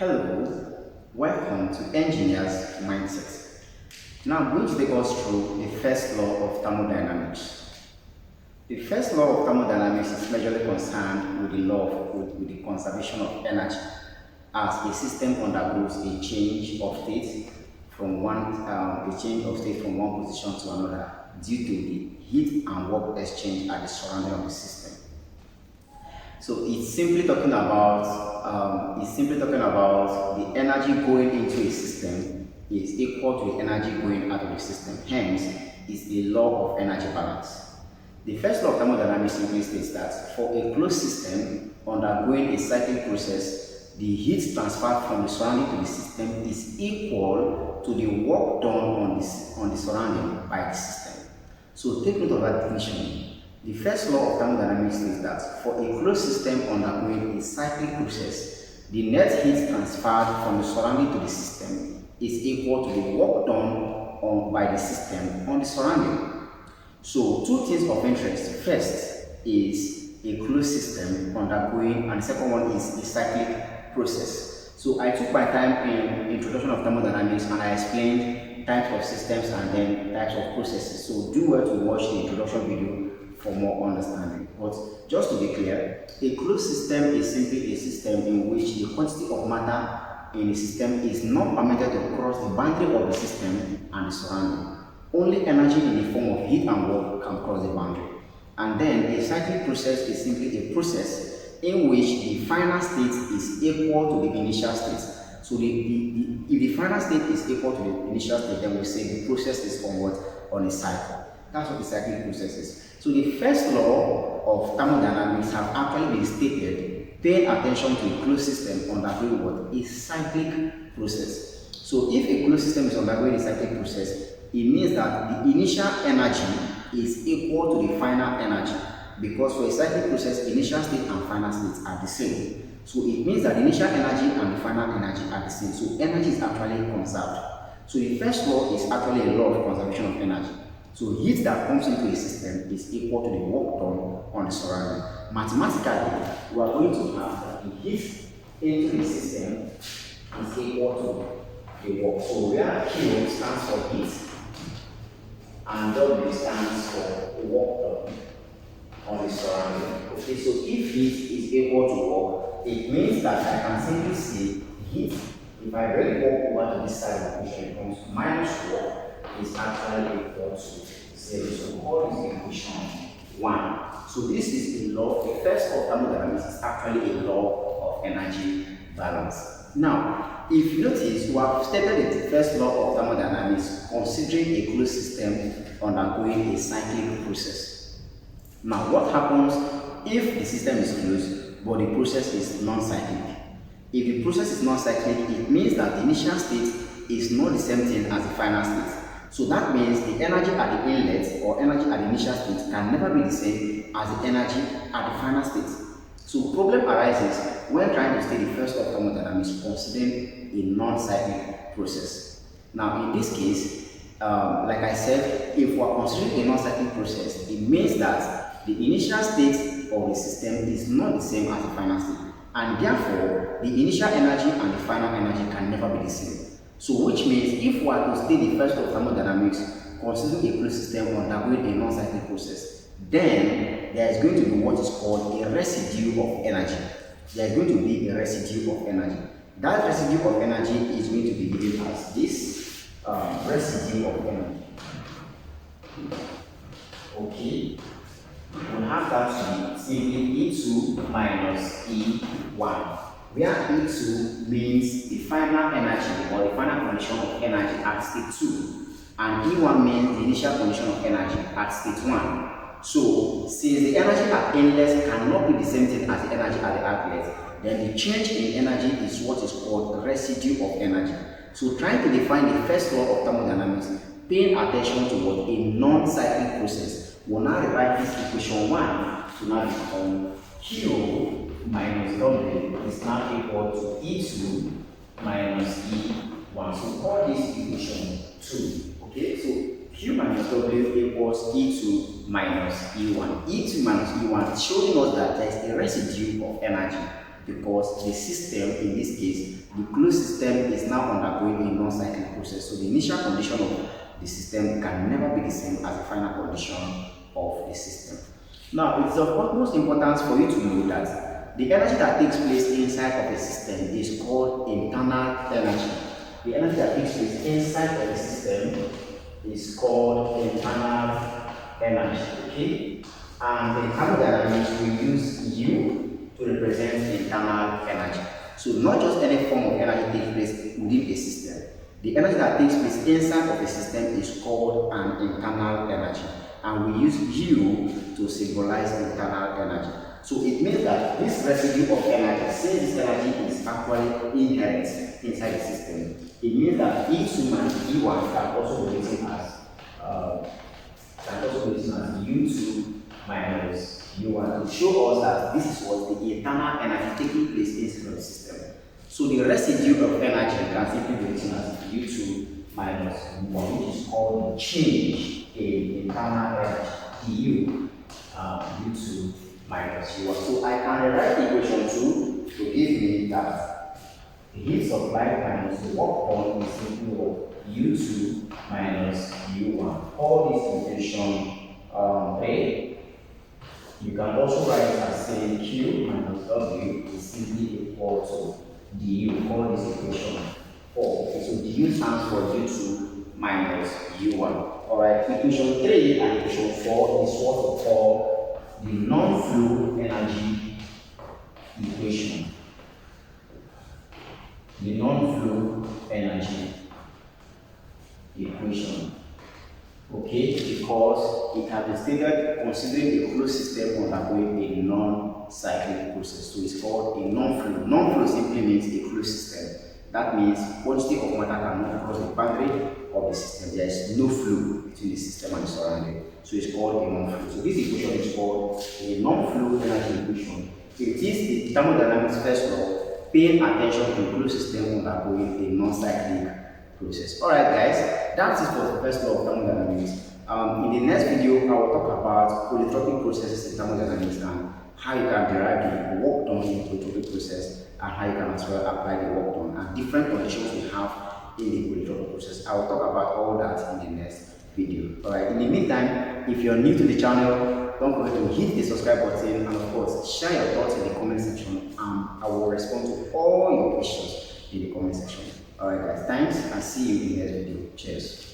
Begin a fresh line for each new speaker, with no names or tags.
Hello, welcome to Engineer's Mindset. Now I'm going to take us through the first law of thermodynamics. The first law of thermodynamics is majorly concerned with the with the conservation of energy as a system undergoes a change of state from one position to another due to the heat and work exchange at the surrounding of the system. So it's simply talking about the energy going into a system is equal to the energy going out of the system. Hence, it's the law of energy balance. The first law of thermodynamics simply states that for a closed system undergoing a cyclic process, the heat transferred from the surrounding to the system is equal to the work done on the surrounding by the system. So take note of that definition. The first law of thermodynamics is that for a closed system undergoing a cyclic process, the net heat transferred from the surrounding to the system is equal to the work done by the system on the surrounding. So two things of interest. First is a closed system undergoing, and the second one is a cyclic process. So I took my time in introduction of thermodynamics and I explained types of systems and then types of processes. So do well to watch the introduction video for more understanding. But just to be clear, a closed system is simply a system in which the quantity of matter in the system is not permitted to cross the boundary of the system and the surrounding. Only energy in the form of heat and work can cross the boundary. And then a cyclic process is simply a process in which the final state is equal to the initial state. So if the final state is equal to the initial state, then we say the process is on a cycle. That's what the cyclic process is. So the first law of thermodynamics have actually been stated paying attention to a closed system undergoing what? A cyclic process. So if a closed system is undergoing a cyclic process, it means that the initial energy is equal to the final energy, because for a cyclic process, initial state and final state are the same. So it means that the initial energy and the final energy are the same. So energy is actually conserved. So the first law is actually a law of conservation of energy. So heat that comes into a system is equal to the work done on the surrounding. Mathematically, we are going to have that the heat into the system is equal to the work. So where Q stands for heat and W stands for work done on the surrounding. Okay, so if heat is equal to work, it means that I can simply say heat, if I bring work over to this side of the equation, it becomes minus work is actually equal to 0. So call this equation 1. So this is the law. The first law of thermodynamics is actually a law of energy balance. Now, if you notice, we have stated the first law of thermodynamics considering a closed system undergoing a cyclic process. Now, what happens if the system is closed but the process is non-cyclic? If the process is non-cyclic, it means that the initial state is not the same thing as the final state. So that means the energy at the inlet or energy at the initial state can never be the same as the energy at the final state. So problem arises when trying to state the first law of thermodynamics considering a non-cyclic process. Now in this case, like I said, if we are considering a non-cyclic process, it means that the initial state of the system is not the same as the final state, and therefore the initial energy and the final energy can never be the same. So which means if we are to state the first law of thermodynamics considering a closed system undergoing a non-cyclic process, then there is going to be what is called a residue of energy. There is going to be a residue of energy. That residue of energy is going to be given as this residue of energy. Okay, we'll have that to be simply E2 minus E1. Where E2 means the final energy or the final condition of energy at state 2, and E1 means the initial condition of energy at state 1. So, since the energy at inlet cannot be the same thing as the energy at the outlet, then the change in energy is what is called residue of energy. So, trying to define the first law of thermodynamics, paying attention to what a non-cyclic process, will now rewrite this equation 1 to now become Q minus W is now equal to E2 minus E1. So call this equation 2. Okay, so Q minus W equals E2 minus E1. E2 minus E1 is showing us that there is a residue of energy because the system, in this case, the closed system is now undergoing a non-cyclic process. So the initial condition of the system can never be the same as the final condition of the system. Now, it's of utmost importance for you to know that the energy that takes place inside of a system is called internal energy. The energy that takes place inside of the system is called internal energy, okay? And in thermodynamics, we use U to represent internal energy. So not just any form of energy takes place within a system. The energy that takes place inside of a system is called an internal energy. And we use U to symbolize internal energy. So it means that this residue of energy, since this energy is actually inherent inside the system, it means that E2 minus E1 can also be written as U2 minus U1 to show us that this is what the internal energy taking place inside the system. So the residue of energy can simply be written as U2 minus U1, which is called the change in internal energy, U, U2 minus U1. So I can rewrite the equation 2 to give me that the heat supplied minus the work done is simply what U2 minus U1. All this equation 3. You can also write it as saying Q minus W is simply equal to du. Call this equation 4. Okay, so du stands for U2 minus U1. Alright, equation 3 and equation 4 is what we call the non-flow energy equation. The non-flow energy equation. Okay, because it has been stated considering a closed system undergoing a non-cyclic process. So it's called a non-flow. Non-flow simply means a closed system. That means quantity of matter cannot cross the boundary of the system. There is no flow between the system and the surrounding. So it's called a non-flow. So this equation is called a non-flow energy equation. It is the thermodynamics first law, paying attention to a closed system undergoing a non-cyclic process. Alright guys, that's it for the first law of thermodynamics. In the next video, I will talk about polytropic processes in thermodynamics and how you can derive the work done in the polytropic process and how you can as well apply the work done and different conditions we have in the polytropic process. I will talk about all that in the next video. Alright, in the meantime, if you're new to the channel, don't forget to hit the subscribe button and of course share your thoughts in the comment section and I will respond to all your questions in the comment section. Alright guys, thanks and see you in the next video. Cheers.